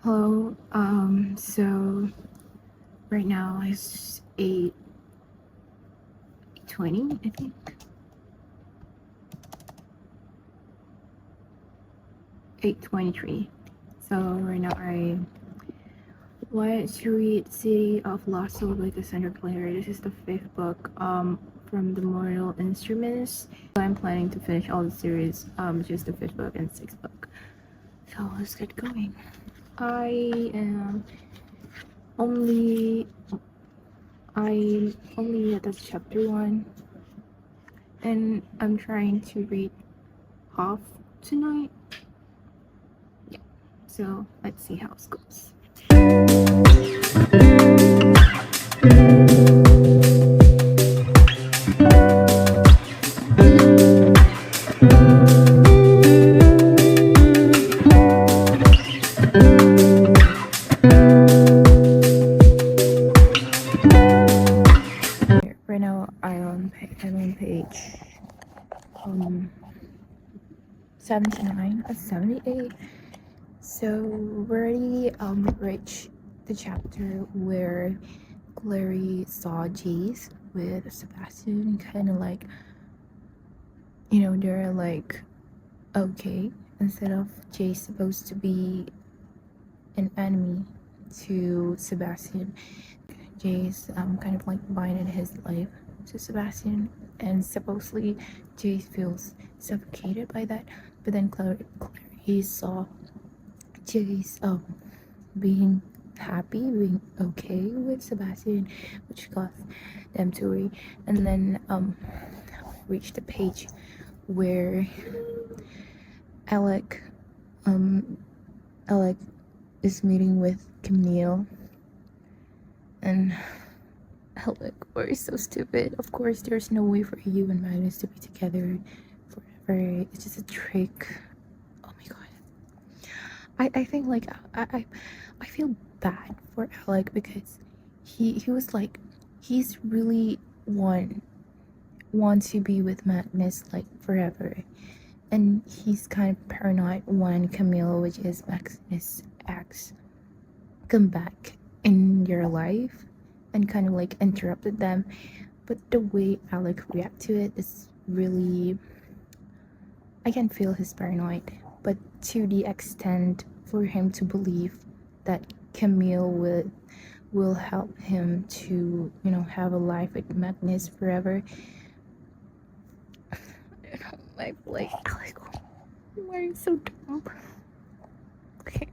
Hello. So right now it's 8:20, I think. 8:23. So right now I want to read City of Lost Soul by Cassandra Clare. This is the fifth book from the Mortal Instruments. So I'm planning to finish all the series, just the fifth book and sixth book. So let's get going. I only I'm only at chapter 1, and I'm trying to read half tonight. Yeah, so let's see how it goes. Right now I'm on page 79 or 78. So we already reached the chapter where Clary saw Jace with Sebastian, and kind of like, they're like okay, instead of Jace supposed to be an enemy to Sebastian. Jace kind of like binded his life to Sebastian, and supposedly Jace feels suffocated by that. But then Clary saw Jace being happy, being okay with Sebastian, which caused them to read, and then reach the page where Alec Alec is meeting with Camille, and Alec, we're so stupid. Of course, there's no way for you and Magnus to be together forever. It's just a trick. Oh my god. I think like I feel bad for Alec because he was like, he's really want to be with Magnus like forever, and he's kind of paranoid when Camille, which is Magnus' ex, come back in your life and kind of like interrupted them. But the way Alec react to it is really, I can feel his paranoid, but to the extent for him to believe that Camille will help him to, have a life with Magnus forever. I like Alec, why are you so dumb? Okay.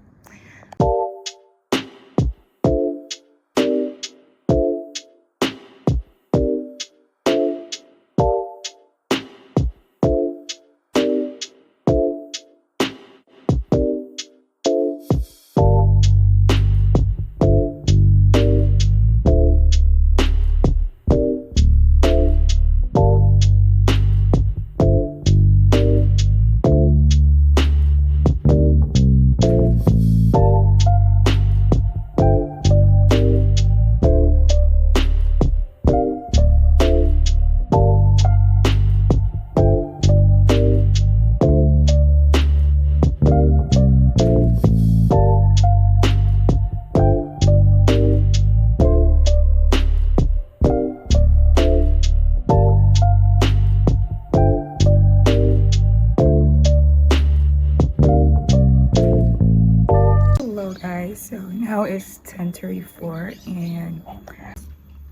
Hello guys, so now it's 10:34 and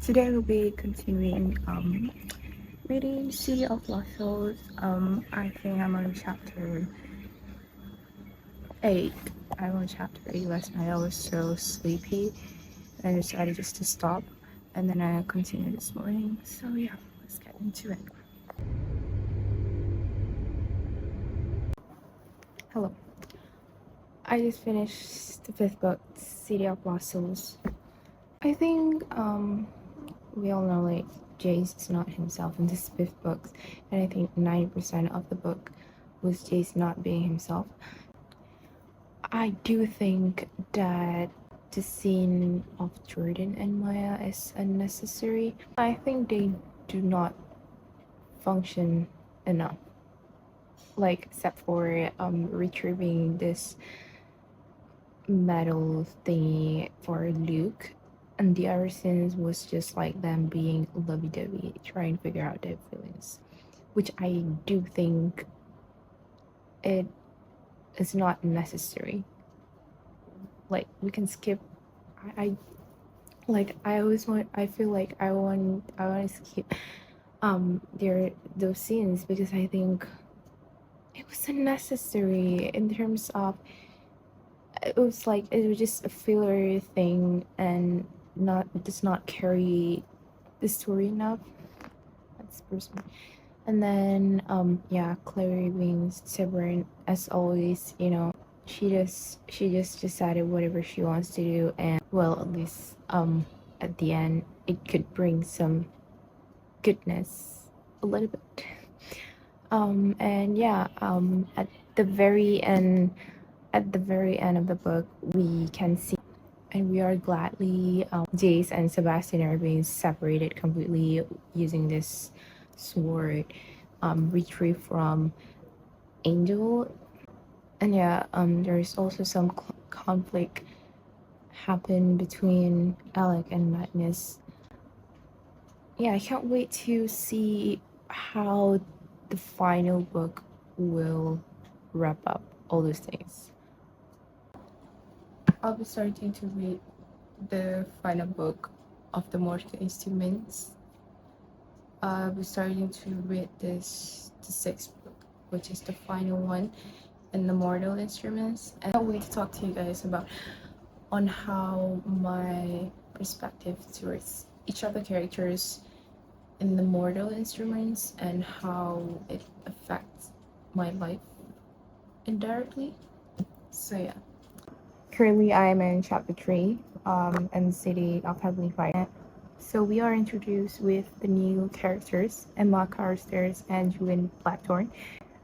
today we'll be continuing reading City of Lost Souls. I think I'm on chapter 8. I'm on chapter 8. Last night I was so sleepy and I decided just to stop, and then I continued this morning. So yeah, let's get into it. Hello. I just finished the 5th book, City of Lost Souls. I think we all know like Jace is not himself in this 5th book, and I think 90% of the book was Jace not being himself. I do think that the scene of Jordan and Maya is unnecessary. I think they do not function enough, like except for retrieving this medal thingy for Luke, and the other scenes was just like them being lovey-dovey, trying to figure out their feelings, which I do think it is not necessary. Like we can skip. I like I always want. I feel like I want to skip there those scenes because I think it was unnecessary in terms of it was like it was just a filler thing and not does not carry the story enough. That's personal. And then yeah, Clary being stubborn as always, she just decided whatever she wants to do, and well, at least at the end it could bring some goodness a little bit. And yeah, at the very end of the book we can see, and we are gladly Jace and Sebastian are being separated completely using this sword retrieved from Angel. And yeah, there's also some conflict happen between Alec and Magnus. Yeah, I can't wait to see how the final book will wrap up all those things. I'll be starting to read the final book of the Mortal Instruments. I'll be starting to read the sixth book, which is the final one in the Mortal Instruments. And I can't wait to talk to you guys about on how my perspective towards each of the characters in the Mortal Instruments and how it affects my life indirectly. So yeah. Currently, I am in chapter 3, in the City of Heavenly Fire. So we are introduced with the new characters, Emma Carstairs and Julian Blackthorn,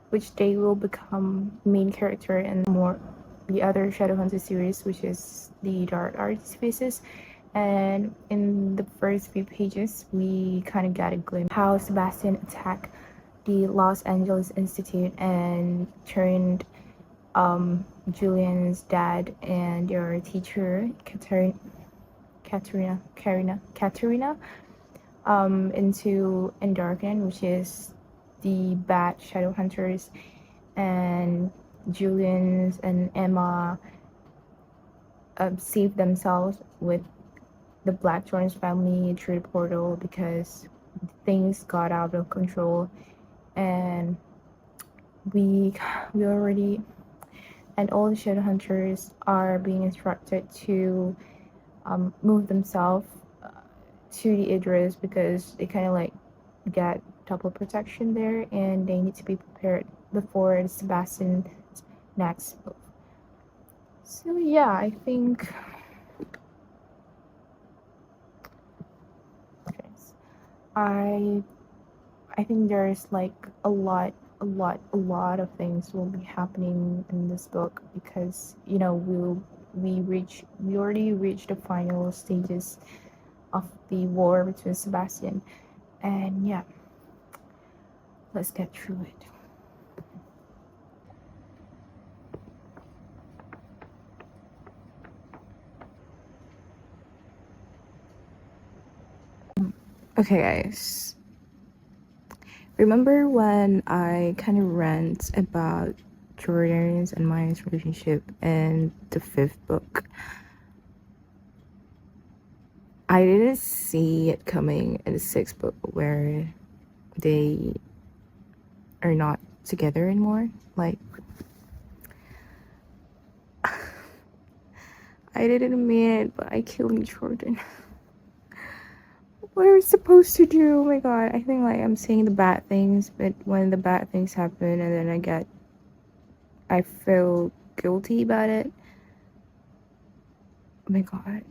which they will become main character in the other Shadowhunter series, which is the Dark Arts Spaces. And in the first few pages, we kind of got a glimpse how Sebastian attacked the Los Angeles Institute and turned Julian's dad and their teacher, Katerina, into Endarken, which is the bad shadow hunters, and Julian's and Emma saved themselves with the Blackthorns family through the portal because things got out of control, and we already and all the shadow hunters are being instructed to move themselves to the Idris because they kind of like get double protection there, and they need to be prepared before Sebastian's next move. So yeah, I think I think there's like a lot of things will be happening in this book because we already reached the final stages of the war between Sebastian, and yeah, let's get through it. Okay, guys. Remember when I kind of rant about Jordan's and Maya's relationship in the 5th book? I didn't see it coming in the 6th book where they are not together anymore. Like, I didn't mean it, but I killed Jordan. What are we supposed to do? Oh my god, I think like I'm saying the bad things, but when the bad things happen and then I feel guilty about it. Oh my god.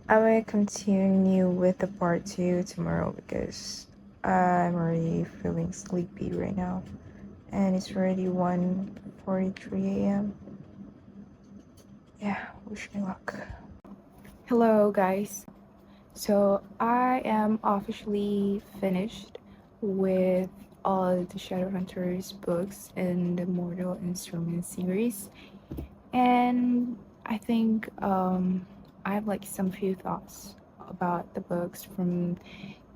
I will continue with the part 2 tomorrow because I'm already feeling sleepy right now. And it's already 1:43 a.m. Yeah, wish me luck. Hello guys. So I am officially finished with all the Shadowhunters books in the Mortal Instruments series. And I think I have like some few thoughts about the books from,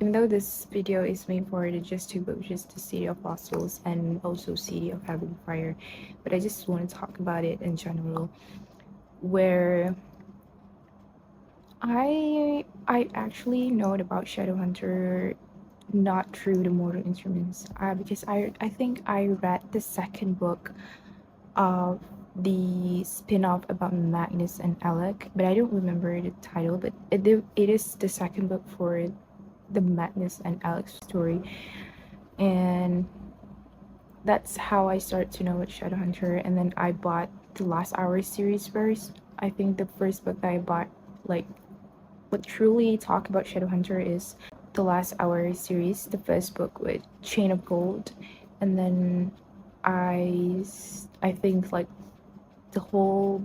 even though this video is made for the just two books, just the City of Lost Souls and also City of Heavenly Fire, but I just want to talk about it in general, where I actually know about Shadowhunter not through the Mortal Instruments, because I think I read the second book of the spin-off about Magnus and Alec, but I don't remember the title, but it is the second book for the Magnus and Alec story, and that's how I started to know about Shadowhunter. And then I bought the Last Hour series first. I think the first book that I bought, like, what truly talk about Shadowhunter is the Last Hour series, the first book with Chain of Gold, and then I think like the whole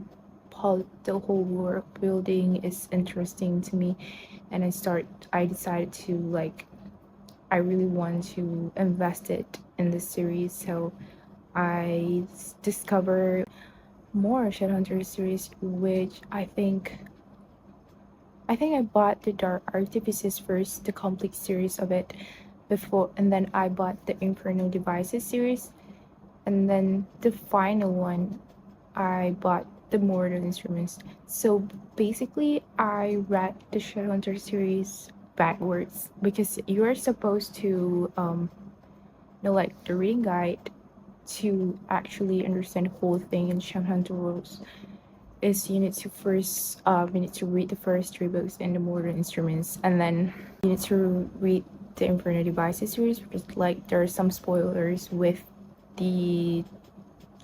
world building is interesting to me, and I decided to like, I really want to invest it in this series, so I discover more Shadowhunter series, which I bought the Dark Artifices first, the complete series of it before, and then I bought the Infernal Devices series, and then the final one I bought the Mortal Instruments. So basically I read the Shadowhunter series backwards, because you're supposed to know like the reading guide to actually understand the whole thing in Shadowhunter rules is you need to first you need to read the first three books in the Mortal Instruments, and then you need to read the Infernal Devices series, because like there are some spoilers with the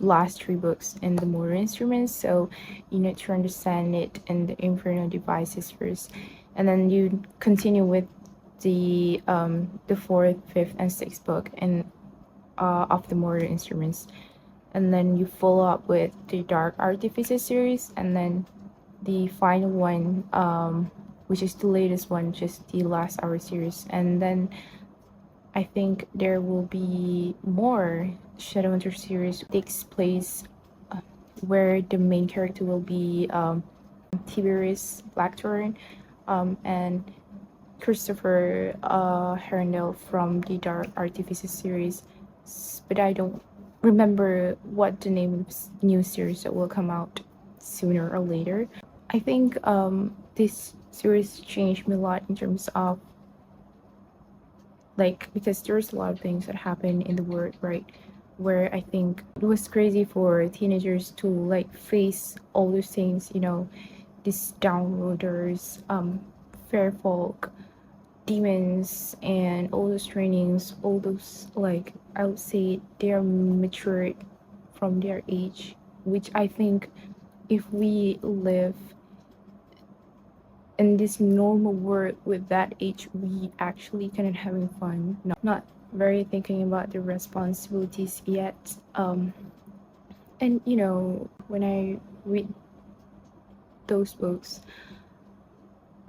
last three books in the Mortal Instruments, so you need to understand it in the Infernal Devices first, and then you continue with the fourth, fifth, and sixth book and of the Mortal Instruments, and then you follow up with the Dark Artifices series, and then the final one, which is the latest one, just the Last Hour series, and then I think there will be more Shadowhunter series takes place where the main character will be Tiberius Blackthorn and Christopher Herondale from the Dark Artifices series, but I don't remember what the name of new series that will come out sooner or later. I think this series changed me a lot in terms of like, because there's a lot of things that happen in the world, right, where I think it was crazy for teenagers to like face all those things, you know, these downloaders, fair folk, demons, and all those trainings, all those, like, I would say they are matured from their age, which I think if we live in this normal world with that age, we actually kind of having fun, not very thinking about the responsibilities yet. And you know, when I read those books,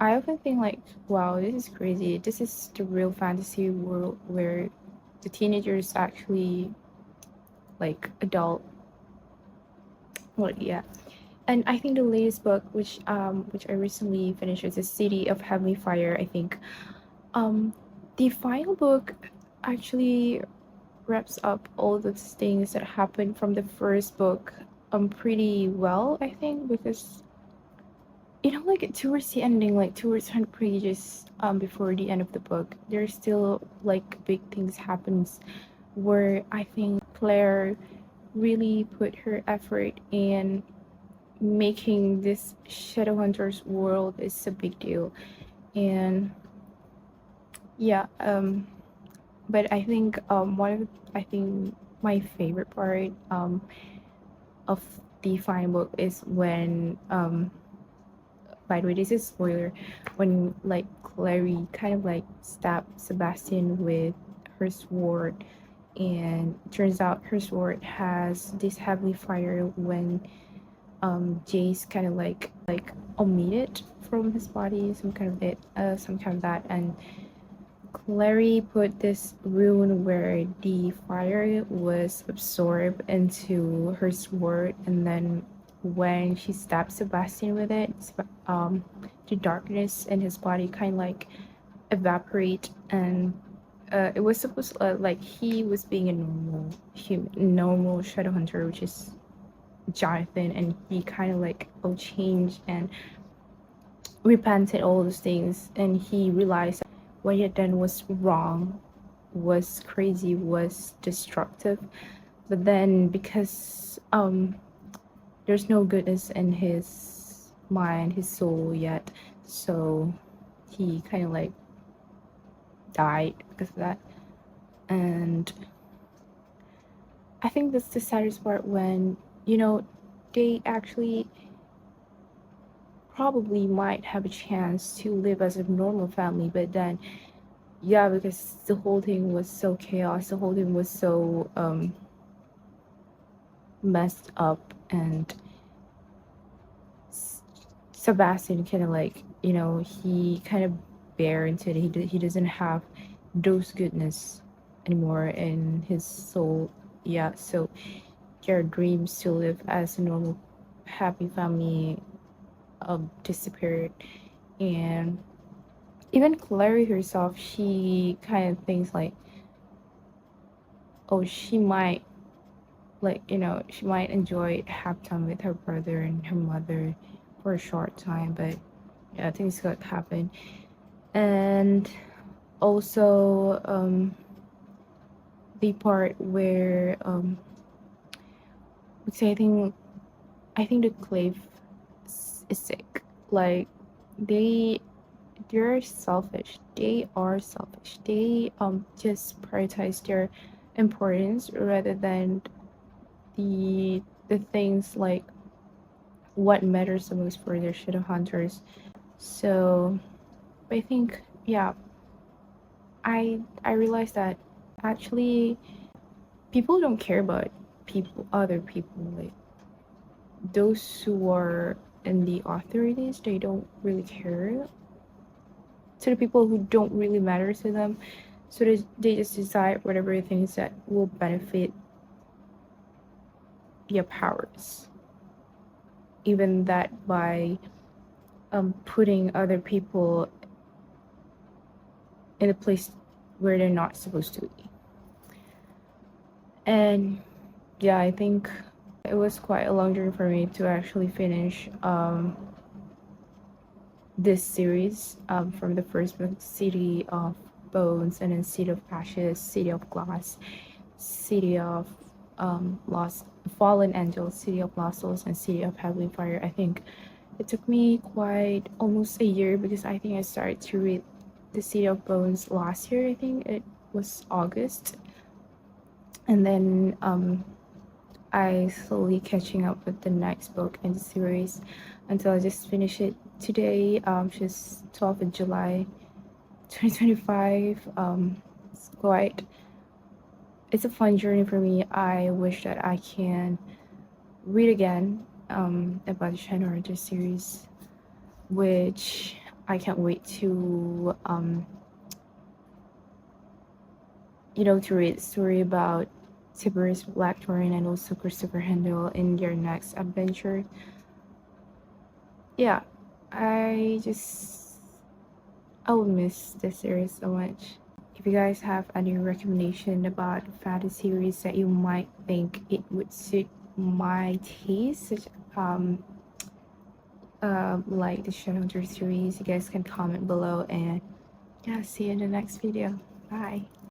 I often think like, wow, this is crazy. This is the real fantasy world where the teenagers actually like adult. Well, yeah. And I think the latest book, which I recently finished, is The City of Heavenly Fire. I think the final book actually wraps up all those things that happened from the first book pretty well, I think, because you know, like towards the ending, like towards 100 pages before the end of the book, there's still like big things happens where I think Claire really put her effort in making this Shadowhunters world is a big deal. And yeah, but I think I think my favorite part of the final book is when by the way, this is spoiler, when like Clary kind of like stabbed Sebastian with her sword, and it turns out her sword has this heavenly fire when Jace kind of like omitted from his body some kind of it some kind of that, and Clary put this rune where the fire was absorbed into her sword, and then when she stabbed Sebastian with it, the darkness in his body kind of like evaporate, and it was supposed like he was being a normal human, normal shadow hunter, which is Jonathan, and he kind of like changed and repented all those things, and he realized what he had done was wrong, was crazy, was destructive. But then because there's no goodness in his mind, his soul yet, so he kind of like died because of that. And I think that's the saddest part, when they actually probably might have a chance to live as a normal family, but then yeah, because the whole thing was so chaos, the whole thing was so messed up, and Sebastian kind of like, he kind of bare into it. He doesn't have those goodness anymore in his soul. Yeah, so their dreams to live as a normal happy family disappeared. And even Clary herself, she kind of thinks like, oh, she might, like, she might enjoy have time with her brother and her mother for a short time, but yeah, things could happen. And also the part where because I think the Clave is sick. Like, they're selfish. They are selfish. They just prioritize their importance rather than the things like what matters the most for their shadow hunters. So I think, yeah, I realized that actually people don't care about other people, like those who are in the authorities. They don't really care to the people who don't really matter to them, so they just decide whatever things that will benefit their powers, even that by putting other people in a place where they're not supposed to be. And yeah, I think it was quite a long journey for me to actually finish this series, from the first book, City of Bones, and then City of Ashes, City of Glass, City of Lost Fallen Angels, City of Lost Souls, and City of Heavenly Fire. I think it took me quite almost a year, because I think I started to read the City of Bones last year. I think it was August, and then I slowly catching up with the next book in the series until I just finished it today, just 12th of July 2025. It's a fun journey for me. I wish that I can read again about the Shadowhunter series, which I can't wait to to read the story about Tiberius Blackthorn and also Christopher Handel in their next adventure. Yeah, I will miss this series so much. If you guys have any recommendation about fantasy series that you might think it would suit my taste, such like the Shadowhunter series, you guys can comment below, and yeah, see you in the next video. Bye.